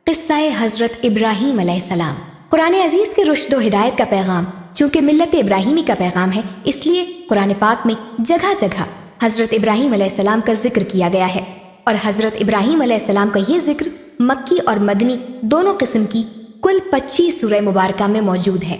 قصہ حضرت ابراہیم علیہ السلام۔ قرآن عزیز کے رشد و ہدایت کا پیغام چونکہ ملت ابراہیمی کا پیغام ہے، اس لیے قرآن پاک میں جگہ جگہ حضرت ابراہیم علیہ السلام کا ذکر کیا گیا ہے، اور حضرت ابراہیم علیہ السلام کا یہ ذکر مکی اور مدنی دونوں قسم کی کل 25 سورہ مبارکہ میں موجود ہے۔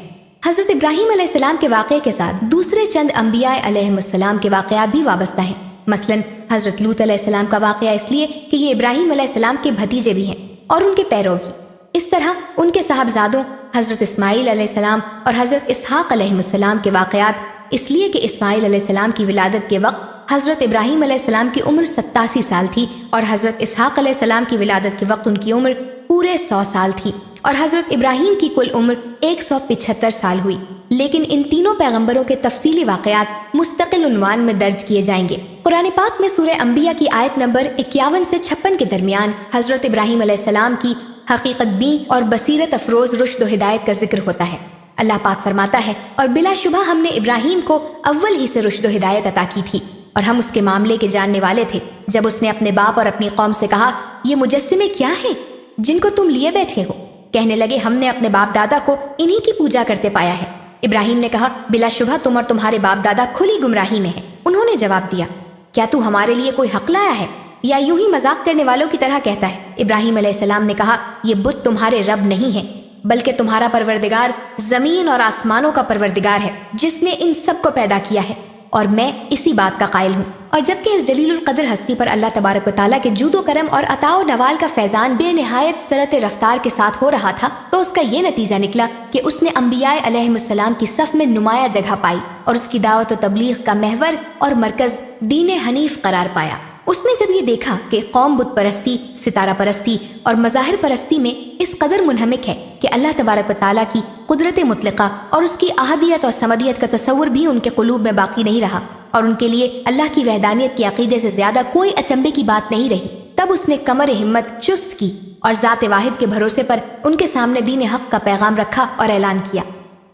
حضرت ابراہیم علیہ السلام کے واقعے کے ساتھ دوسرے چند انبیاء علیہم السلام کے واقعات بھی وابستہ ہیں۔ مثلا حضرت لوط علیہ السلام کا واقعہ اس لیے کہ یہ ابراہیم علیہ السلام کے بھتیجے بھی ہیں اور ان کے پیرو بھی۔ اس طرح ان کے صاحبزادوں حضرت اسماعیل علیہ السلام اور حضرت اسحاق علیہ السلام کے واقعات اس لیے کہ اسماعیل علیہ السلام کی ولادت کے وقت حضرت ابراہیم علیہ السلام کی عمر 87 سال تھی، اور حضرت اسحاق علیہ السلام کی ولادت کے وقت ان کی عمر پورے 100 سال تھی، اور حضرت ابراہیم کی کل عمر 175 سال ہوئی۔ لیکن ان تینوں پیغمبروں کے تفصیلی واقعات مستقل عنوان میں درج کیے جائیں گے۔ قرآن پاک میں سورہ انبیاء کی آیت نمبر 51 سے 56 کے درمیان حضرت ابراہیم علیہ السلام کی حقیقت بین اور بصیرت افروز رشد و ہدایت کا ذکر ہوتا ہے۔ اللہ پاک فرماتا ہے، اور بلا شبہ ہم نے ابراہیم کو اول ہی سے رشد و ہدایت عطا کی تھی، اور ہم اس کے معاملے کے جاننے والے تھے جب اس نے اپنے باپ اور اپنی قوم سے کہا، یہ مجسمے کیا ہیں جن کو تم لیے بیٹھے ہو؟ کہنے لگے، ہم نے اپنے باپ دادا کو انہی کی پوجا کرتے پایا ہے۔ ابراہیم نے کہا، بلا شبہ تم اور تمہارے باپ دادا کھلی گمراہی میں ہیں۔ انہوں نے جواب دیا، کیا تو ہمارے لیے کوئی حق لایا ہے یا یوں ہی مذاق کرنے والوں کی طرح کہتا ہے؟ ابراہیم علیہ السلام نے کہا، یہ بت تمہارے رب نہیں ہیں، بلکہ تمہارا پروردگار زمین اور آسمانوں کا پروردگار ہے، جس نے ان سب کو پیدا کیا ہے، اور میں اسی بات کا قائل ہوں۔ اور جبکہ اس جلیل القدر ہستی پر اللہ تبارک و تعالیٰ کے جود و کرم اور عطا و نوال کا فیضان بے نہایت سرعت رفتار کے ساتھ ہو رہا تھا، تو اس کا یہ نتیجہ نکلا کہ اس نے انبیاء علیہم السلام کی صف میں نمایاں جگہ پائی، اور اس کی دعوت و تبلیغ کا محور اور مرکز دین حنیف قرار پایا۔ اس نے جب یہ دیکھا کہ قوم بت پرستی، ستارہ پرستی اور مظاہر پرستی میں اس قدر منہمک ہے کہ اللہ تبارک و تعالیٰ کی قدرت مطلقہ اور اس کی احدیت اور صمدیت کا تصور بھی ان کے قلوب میں باقی نہیں رہا، اور ان کے لیے اللہ کی وحدانیت کے عقیدے سے زیادہ کوئی اچنبے کی بات نہیں رہی، تب اس نے کمر ہمت چست کی اور ذات واحد کے بھروسے پر ان کے سامنے دین حق کا پیغام رکھا اور اعلان کیا،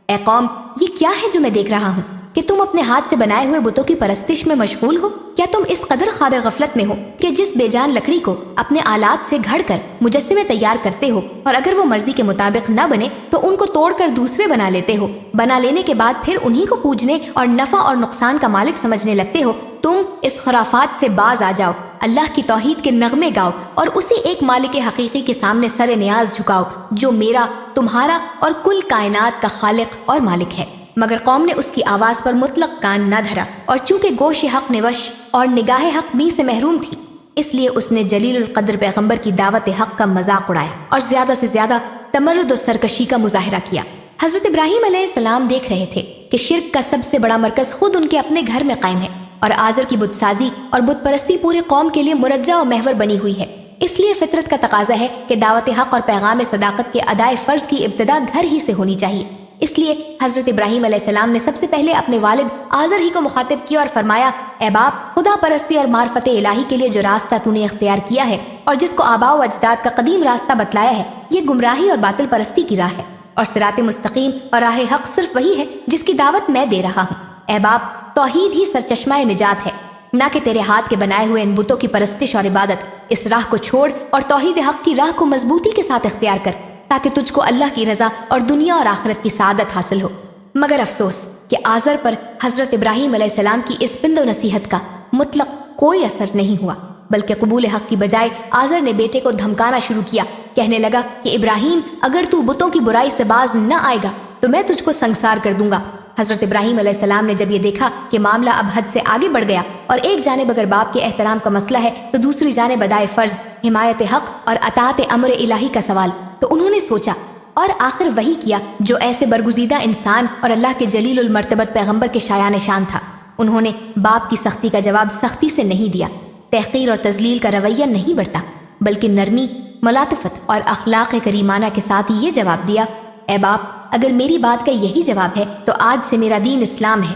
اے قوم، یہ کیا ہے جو میں دیکھ رہا ہوں کہ تم اپنے ہاتھ سے بنائے ہوئے بتوں کی پرستش میں مشغول ہو؟ کیا تم اس قدر خواب غفلت میں ہو کہ جس بے جان لکڑی کو اپنے آلات سے گھڑ کر مجسمے تیار کرتے ہو، اور اگر وہ مرضی کے مطابق نہ بنے تو ان کو توڑ کر دوسرے بنا لیتے ہو، بنا لینے کے بعد پھر انہی کو پوجنے اور نفع اور نقصان کا مالک سمجھنے لگتے ہو؟ تم اس خرافات سے باز آ جاؤ، اللہ کی توحید کے نغمے گاؤ، اور اسی ایک مالک حقیقی کے سامنے سر نیاز جھکاؤ جو میرا، تمہارا اور کل کائنات کا خالق اور مالک ہے۔ مگر قوم نے اس کی آواز پر مطلق کان نہ دھرا، اور چونکہ گوش حق نوش اور نگاہ حق بھی سے محروم تھی، اس لیے اس نے جلیل القدر پیغمبر کی دعوت حق کا مذاق اڑایا اور زیادہ سے زیادہ تمرد و سرکشی کا مظاہرہ کیا۔ حضرت ابراہیم علیہ السلام دیکھ رہے تھے کہ شرک کا سب سے بڑا مرکز خود ان کے اپنے گھر میں قائم ہے، اور آزر کی بت سازی اور بت پرستی پوری قوم کے لیے مرجع و محور بنی ہوئی ہے۔ اس لیے فطرت کا تقاضا ہے کہ دعوت حق اور پیغام صداقت کے ادائے فرض کی ابتدا گھر ہی سے ہونی چاہیے۔ اس لیے حضرت ابراہیم علیہ السلام نے سب سے پہلے اپنے والد آزر ہی کو مخاطب کیا اور فرمایا، اے باپ، خدا پرستی اور معرفت الہی کے لیے جو راستہ تو نے اختیار کیا ہے اور جس کو آباء و اجداد کا قدیم راستہ بتلایا ہے، یہ گمراہی اور باطل پرستی کی راہ ہے، اور صراط مستقیم اور راہ حق صرف وہی ہے جس کی دعوت میں دے رہا ہوں۔ اے باپ، توحید ہی سرچشمہ نجات ہے، نہ کہ تیرے ہاتھ کے بنائے ہوئے ان بتوں کی پرستش اور عبادت۔ اس راہ کو چھوڑ اور توحید حق کی راہ کو مضبوطی کے ساتھ اختیار کر، تاکہ تجھ کو اللہ کی رضا اور دنیا اور آخرت کی سعادت حاصل ہو۔ مگر افسوس کہ آزر پر حضرت ابراہیم علیہ السلام کی اس پند و نصیحت کا مطلق کوئی اثر نہیں ہوا، بلکہ قبول حق کی بجائے آزر نے بیٹے کو دھمکانا شروع کیا، کہنے لگا کہ ابراہیم، اگر تو بتوں کی برائی سے باز نہ آئے گا تو میں تجھ کو سنگسار کر دوں گا۔ حضرت ابراہیم علیہ السلام نے جب یہ دیکھا کہ معاملہ اب حد سے آگے بڑھ گیا، اور ایک جانب اگر باپ کے احترام کا مسئلہ ہے تو دوسری جانب ادائے فرض، حمایت حق اور اطاعت امر الہی کا سوال، تو انہوں نے سوچا اور آخر وہی کیا جو ایسے برگزیدہ انسان اور اللہ کے جلیل المرتبت پیغمبر کے شایان شان تھا۔ انہوں نے باپ کی سختی کا جواب سختی سے نہیں دیا، تحقیر اور تذلیل کا رویہ نہیں برتا، بلکہ نرمی، ملاطفت اور اخلاق کریمانہ کے ساتھ یہ جواب دیا، اے باپ، اگر میری بات کا یہی جواب ہے تو آج سے میرا دین اسلام ہے۔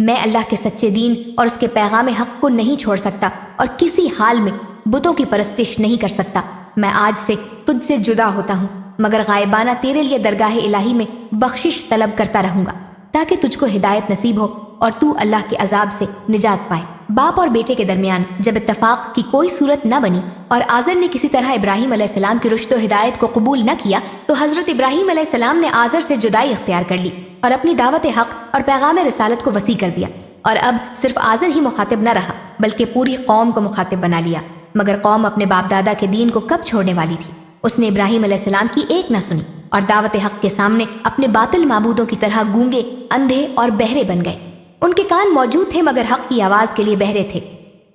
میں اللہ کے سچے دین اور اس کے پیغام حق کو نہیں چھوڑ سکتا، اور کسی حال میں بتوں کی پرستش نہیں کر سکتا۔ میں آج سے تجھ سے جدا ہوتا ہوں، مگر غائبانہ تیرے لیے درگاہ الہی میں بخشش طلب کرتا رہوں گا، تاکہ تجھ کو ہدایت نصیب ہو اور تو اللہ کے عذاب سے نجات پائے۔ باپ اور بیٹے کے درمیان جب اتفاق کی کوئی صورت نہ بنی اور آزر نے کسی طرح ابراہیم علیہ السلام کی رشد و ہدایت کو قبول نہ کیا تو حضرت ابراہیم علیہ السلام نے آزر سے جدائی اختیار کر لی اور اپنی دعوت حق اور پیغام رسالت کو وسیع کر دیا، اور اب صرف آزر ہی مخاطب نہ رہا بلکہ پوری قوم کو مخاطب بنا لیا۔ مگر قوم اپنے باپ دادا کے دین کو کب چھوڑنے والی تھی؟ اس نے ابراہیم علیہ السلام کی ایک نہ سنی اور دعوت حق کے سامنے اپنے باطل معبودوں کی طرح گونگے، اندھے اور بہرے بن گئے۔ ان کے کان موجود تھے مگر حق کی آواز کے لیے بہرے تھے۔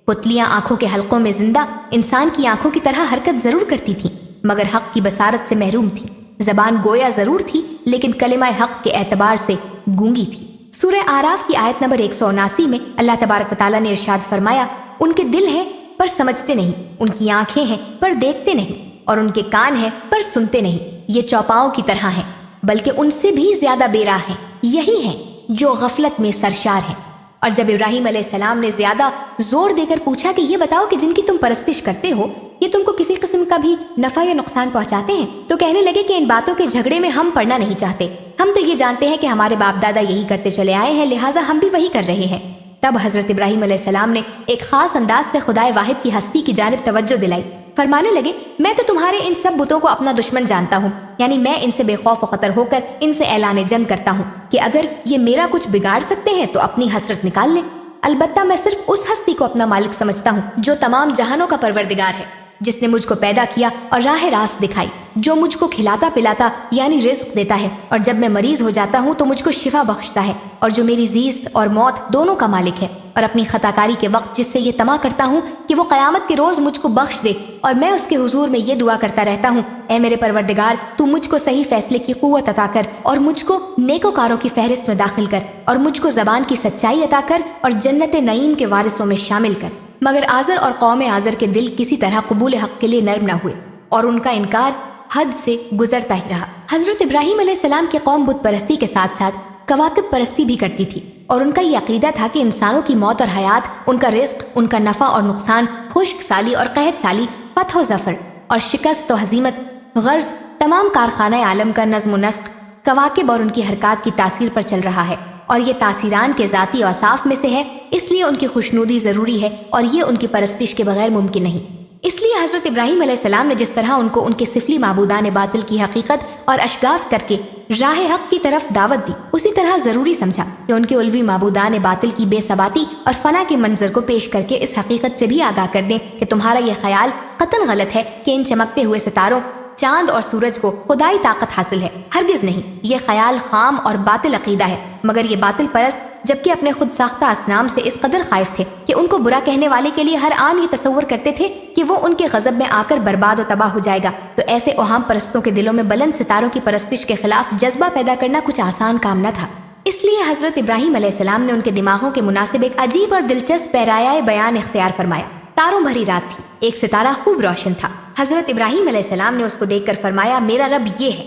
پتلیاں آنکھوں کے حلقوں میں زندہ انسان کی آنکھوں کی طرح حرکت ضرور کرتی تھیں مگر حق کی بصارت سے محروم تھی۔ زبان گویا ضرور تھی لیکن کلمہ حق کے اعتبار سے گونگی تھی۔ سورہ اعراف کی آیت نمبر 179 میں اللہ تبارک و تعالیٰ نے ارشاد فرمایا، ان کے دل ہیں پر سمجھتے نہیں، ان کی آنکھیں ہیں پر دیکھتے نہیں، اور ان کے کان ہیں پر سنتے نہیں، یہ چوپاؤں کی طرح ہیں بلکہ ان سے بھی زیادہ بے راہ ہیں، یہی ہیں جو غفلت میں سرشار ہیں۔ اور جب ابراہیم علیہ السلام نے زیادہ زور دے کر پوچھا کہ یہ بتاؤ کہ جن کی تم پرستش کرتے ہو یہ تم کو کسی قسم کا بھی نفع یا نقصان پہنچاتے ہیں، تو کہنے لگے کہ ان باتوں کے جھگڑے میں ہم پڑنا نہیں چاہتے، ہم تو یہ جانتے ہیں کہ ہمارے باپ دادا یہی کرتے چلے آئے ہیں، لہٰذا ہم بھی وہی کر رہے ہیں۔ تب حضرت ابراہیم علیہ السلام نے ایک خاص انداز سے خدائے واحد کی ہستی کی جانب توجہ دلائی، فرمانے لگے، میں تو تمہارے ان سب بتوں کو اپنا دشمن جانتا ہوں، یعنی میں ان سے بے خوف و خطر ہو کر ان سے اعلان جنگ کرتا ہوں کہ اگر یہ میرا کچھ بگاڑ سکتے ہیں تو اپنی حسرت نکال لیں۔ البتہ میں صرف اس ہستی کو اپنا مالک سمجھتا ہوں جو تمام جہانوں کا پروردگار ہے، جس نے مجھ کو پیدا کیا اور راہ راست دکھائی، جو مجھ کو کھلاتا پلاتا یعنی رزق دیتا ہے، اور جب میں مریض ہو جاتا ہوں تو مجھ کو شفا بخشتا ہے، اور جو میری زیست اور موت دونوں کا مالک ہے، اور اپنی خطا کاری کے وقت جس سے یہ طمع کرتا ہوں کہ وہ قیامت کے روز مجھ کو بخش دے، اور میں اس کے حضور میں یہ دعا کرتا رہتا ہوں، اے میرے پروردگار تو مجھ کو صحیح فیصلے کی قوت عطا کر اور مجھ کو نیکوکاروں کی فہرست میں داخل کر، اور مجھ کو زبان کی سچائی عطا کر اور جنت نعیم کے وارثوں میں شامل کر۔ مگر آزر اور قوم آزر کے دل کسی طرح قبول حق کے لیے نرم نہ ہوئے اور ان کا انکار حد سے گزرتا ہی رہا۔ حضرت ابراہیم علیہ السلام کی قوم بت پرستی کے ساتھ ساتھ کواکب پرستی بھی کرتی تھی، اور ان کا یہ عقیدہ تھا کہ انسانوں کی موت اور حیات، ان کا رزق، ان کا نفع اور نقصان، خشک سالی اور قحط سالی، فتح و ظفر اور شکست و ہزیمت، غرض تمام کارخانہ عالم کا نظم و نسق کواکب اور ان کی حرکات کی تاثیر پر چل رہا ہے، اور یہ تاثیران کے ذاتی اوصاف میں سے ہے، اس لیے ان کی خوشنودی ضروری ہے اور یہ ان کی پرستش کے بغیر ممکن نہیں۔ اس لیے حضرت ابراہیم علیہ السلام نے جس طرح ان کو ان کے سفلی معبودان باطل کی حقیقت اور اشگاف کر کے راہ حق کی طرف دعوت دی، اسی طرح ضروری سمجھا کہ ان کے علوی معبودان باطل کی بے ثباتی اور فنا کے منظر کو پیش کر کے اس حقیقت سے بھی آگاہ کر دیں کہ تمہارا یہ خیال قطعاً غلط ہے کہ ان چمکتے ہوئے ستاروں، چاند اور سورج کو خدائی طاقت حاصل ہے، ہرگز نہیں، یہ خیال خام اور باطل عقیدہ ہے۔ مگر یہ باطل پرست جبکہ اپنے خود ساختہ اصنام سے اس قدر خائف تھے کہ ان کو برا کہنے والے کے لیے ہر آن یہ تصور کرتے تھے کہ وہ ان کے غضب میں آ کر برباد و تباہ ہو جائے گا، تو ایسے اوہام پرستوں کے دلوں میں بلند ستاروں کی پرستش کے خلاف جذبہ پیدا کرنا کچھ آسان کام نہ تھا۔ اس لیے حضرت ابراہیم علیہ السلام نے ان کے دماغوں کے مناسب ایک عجیب اور دلچسپ پیرایہ بیان اختیار فرمایا۔ تاروں بھری رات تھی، ایک ستارہ خوب روشن تھا۔ حضرت ابراہیم علیہ السلام نے اس کو دیکھ کر فرمایا، میرا رب یہ ہے،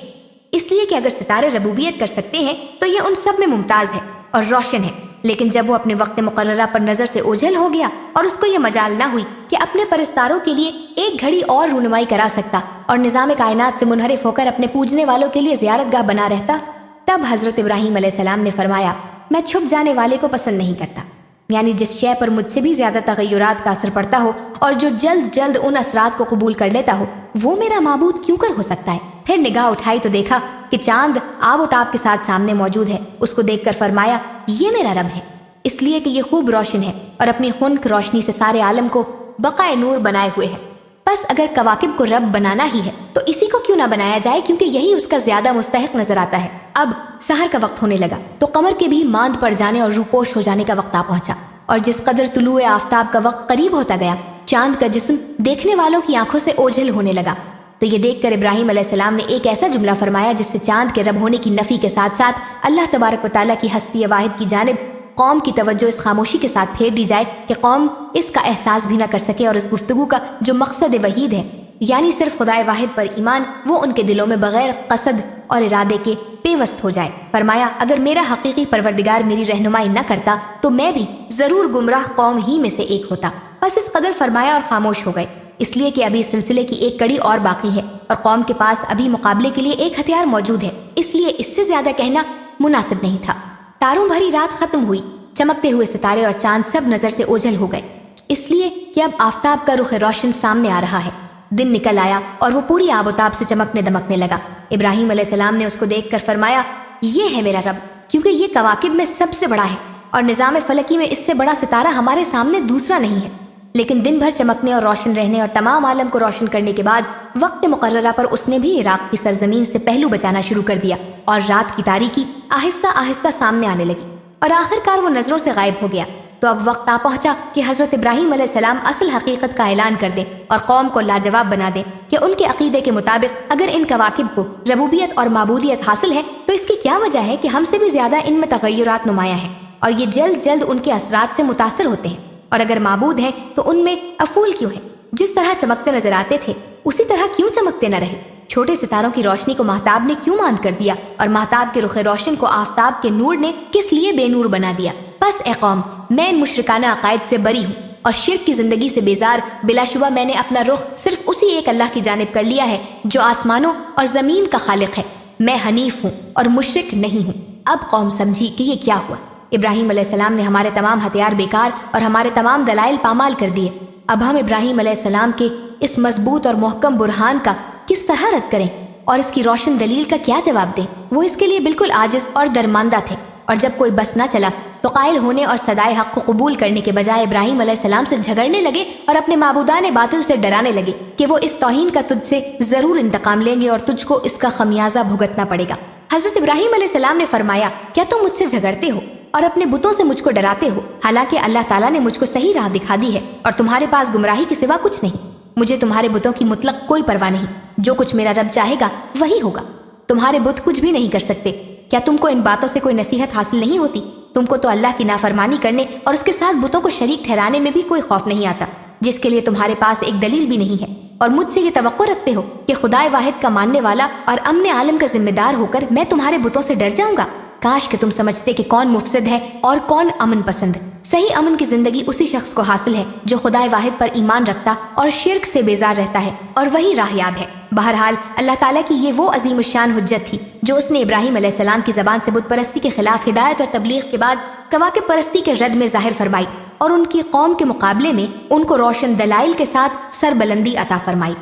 اس لیے کہ اگر ستارے ربوبیت کر سکتے ہیں تو یہ ان سب میں ممتاز ہے اور روشن ہے۔ لیکن جب وہ اپنے وقت مقررہ پر نظر سے اوجھل ہو گیا اور اس کو یہ مجال نہ ہوئی کہ اپنے پرستاروں کے لیے ایک گھڑی اور رونمائی کرا سکتا اور نظام کائنات سے منحرف ہو کر اپنے پوجنے والوں کے لیے زیارت گاہ بنا رہتا، تب حضرت ابراہیم علیہ السلام نے فرمایا، میں چھپ جانے والے کو پسند نہیں کرتا، یعنی جس شے پر مجھ سے بھی زیادہ تغیرات کا اثر پڑتا ہو اور جو جلد جلد ان اثرات کو قبول کر لیتا ہو، وہ میرا معبود کیوں کر ہو سکتا ہے؟ پھر نگاہ اٹھائی تو دیکھا کہ چاند آب و تاب کے ساتھ سامنے موجود ہے۔ اس کو دیکھ کر فرمایا، یہ میرا رب ہے، اس لیے کہ یہ خوب روشن ہے اور اپنی خنک روشنی سے سارے عالم کو بقائے نور بنائے ہوئے ہے۔ بس اگر کواکب کو رب بنانا ہی ہے تو اسی کو کیوں نہ بنایا جائے، کیونکہ یہی اس کا زیادہ مستحق نظر آتا ہے۔ اب سحر کا وقت ہونے لگا تو قمر کے بھی ماند پڑ جانے اور روپوش ہو جانے کا وقت آ پہنچا، اور جس قدر طلوع آفتاب کا وقت قریب ہوتا گیا، چاند کا جسم دیکھنے والوں کی آنکھوں سے اوجھل ہونے لگا۔ تو یہ دیکھ کر ابراہیم علیہ السلام نے ایک ایسا جملہ فرمایا جس سے چاند کے رب ہونے کی نفی کے ساتھ ساتھ اللہ تبارک و تعالیٰ کی ہستی واحد کی جانب قوم کی توجہ اس خاموشی کے ساتھ پھیر دی جائے کہ قوم اس کا احساس بھی نہ کر سکے، اور اس گفتگو کا جو مقصد وحید ہے، یعنی صرف خدائے واحد پر ایمان، وہ ان کے دلوں میں بغیر قصد اور ارادے کے پیوست ہو جائے۔ فرمایا، اگر میرا حقیقی پروردگار میری رہنمائی نہ کرتا تو میں بھی ضرور گمراہ قوم ہی میں سے ایک ہوتا۔ بس اس قدر فرمایا اور خاموش ہو گئے، اس لیے کہ ابھی اس سلسلے کی ایک کڑی اور باقی ہے اور قوم کے پاس ابھی مقابلے کے لیے ایک ہتھیار موجود ہے، اس لیے اس سے زیادہ کہنا مناسب نہیں تھا۔ تاروں بھری رات ختم ہوئی، چمکتے ہوئے ستارے اور چاند سب نظر سے اوجھل ہو گئے، اس لیے کہ اب آفتاب کا رخ روشن سامنے آ رہا ہے۔ دن نکل آیا اور وہ پوری آب و تاب سے چمکنے دمکنے لگا۔ ابراہیم علیہ السلام نے اس کو دیکھ کر فرمایا، یہ ہے میرا رب، کیونکہ یہ کواکب میں سب سے بڑا ہے اور نظام فلکی میں اس سے بڑا ستارہ ہمارے سامنے دوسرا نہیں ہے۔ لیکن دن بھر چمکنے اور روشن رہنے اور تمام عالم کو روشن کرنے کے بعد وقت مقررہ پر اس نے بھی عراق کی سرزمین سے پہلو بچانا شروع کر دیا اور رات کی تاریکی آہستہ آہستہ سامنے آنے لگی اور آخر کار وہ نظروں سے غائب ہو گیا۔ تو اب وقت آ پہنچا کہ حضرت ابراہیم علیہ السلام اصل حقیقت کا اعلان کر دیں اور قوم کو لاجواب بنا دیں کہ ان کے عقیدے کے مطابق اگر ان کواکب کو ربوبیت اور معبودیت حاصل ہے تو اس کی کیا وجہ ہے کہ ہم سے بھی زیادہ ان میں تغیرات نمایاں ہیں اور یہ جلد جلد ان کے اثرات سے متاثر ہوتے ہیں، اور اگر معبود ہیں تو ان میں افول کیوں ہیں؟ جس طرح چمکتے نظر آتے تھے اسی طرح کیوں چمکتے نہ رہے؟ چھوٹے ستاروں کی روشنی کو ماہتاب نے کیوں ماند کر دیا اور ماہتاب کے رخ روشن کو آفتاب کے نور نے کس لیے بے نور بنا دیا؟ بس اے قوم، میں ان مشرکانہ عقائد سے بری ہوں اور شرک کی زندگی سے بیزار۔ بلا شبہ میں نے اپنا رخ صرف اسی ایک اللہ کی جانب کر لیا ہے جو آسمانوں اور زمین کا خالق ہے۔ میں حنیف ہوں اور مشرک نہیں ہوں۔ اب قوم سمجھی کہ یہ کیا ہوا۔ ابراہیم علیہ السلام نے ہمارے تمام ہتھیار بیکار اور ہمارے تمام دلائل پامال کر دیے۔ اب ہم ابراہیم علیہ السلام کے اس مضبوط اور محکم برہان کا کس طرح رد کریں اور اس کی روشن دلیل کا کیا جواب دیں؟ وہ اس کے لیے بالکل عاجز اور درماندہ تھے، اور جب کوئی بس نہ چلا تو قائل ہونے اور صدائے حق کو قبول کرنے کے بجائے ابراہیم علیہ السلام سے جھگڑنے لگے اور اپنے معبودان باطل سے ڈرانے لگے کہ وہ اس توہین کا تجھ سے ضرور انتقام لیں گے اور تجھ کو اس کا خمیازہ بھگتنا پڑے گا۔ حضرت ابراہیم علیہ السلام نے فرمایا، کیا تم مجھ سے جھگڑتے ہو اور اپنے بتوں سے مجھ کو ڈراتے ہو، حالانکہ اللہ تعالیٰ نے مجھ کو صحیح راہ دکھا دی ہے اور تمہارے پاس گمراہی کے سوا کچھ نہیں۔ مجھے تمہارے بتوں کی مطلق کوئی پرواہ نہیں، جو کچھ میرا رب چاہے گا وہی ہوگا۔ تمہارے بت کچھ بھی نہیں کر سکتے۔ کیا تم کو ان باتوں سے کوئی نصیحت حاصل نہیں ہوتی؟ تم کو تو اللہ کی نافرمانی کرنے اور اس کے ساتھ بتوں کو شریک ٹھہرانے میں بھی کوئی خوف نہیں آتا، جس کے لیے تمہارے پاس ایک دلیل بھی نہیں ہے، اور مجھ سے یہ توقع رکھتے ہو کہ خدائے واحد کا ماننے والا اور امن عالم کا ذمہ دار ہو کر میں تمہارے بتوں سے ڈر جاؤں گا؟ کاش کہ تم سمجھتے کہ کون مفسد ہے اور کون امن پسند۔ صحیح امن کی زندگی اسی شخص کو حاصل ہے جو خدائے واحد پر ایمان رکھتا اور شرک سے بیزار رہتا ہے، اور وہی راہیاب ہے۔ بہرحال اللہ تعالیٰ کی یہ وہ عظیم الشان حجت تھی جو اس نے ابراہیم علیہ السلام کی زبان سے بت پرستی کے خلاف ہدایت اور تبلیغ کے بعد کواکب پرستی کے رد میں ظاہر فرمائی اور ان کی قوم کے مقابلے میں ان کو روشن دلائل کے ساتھ سربلندی عطا فرمائی۔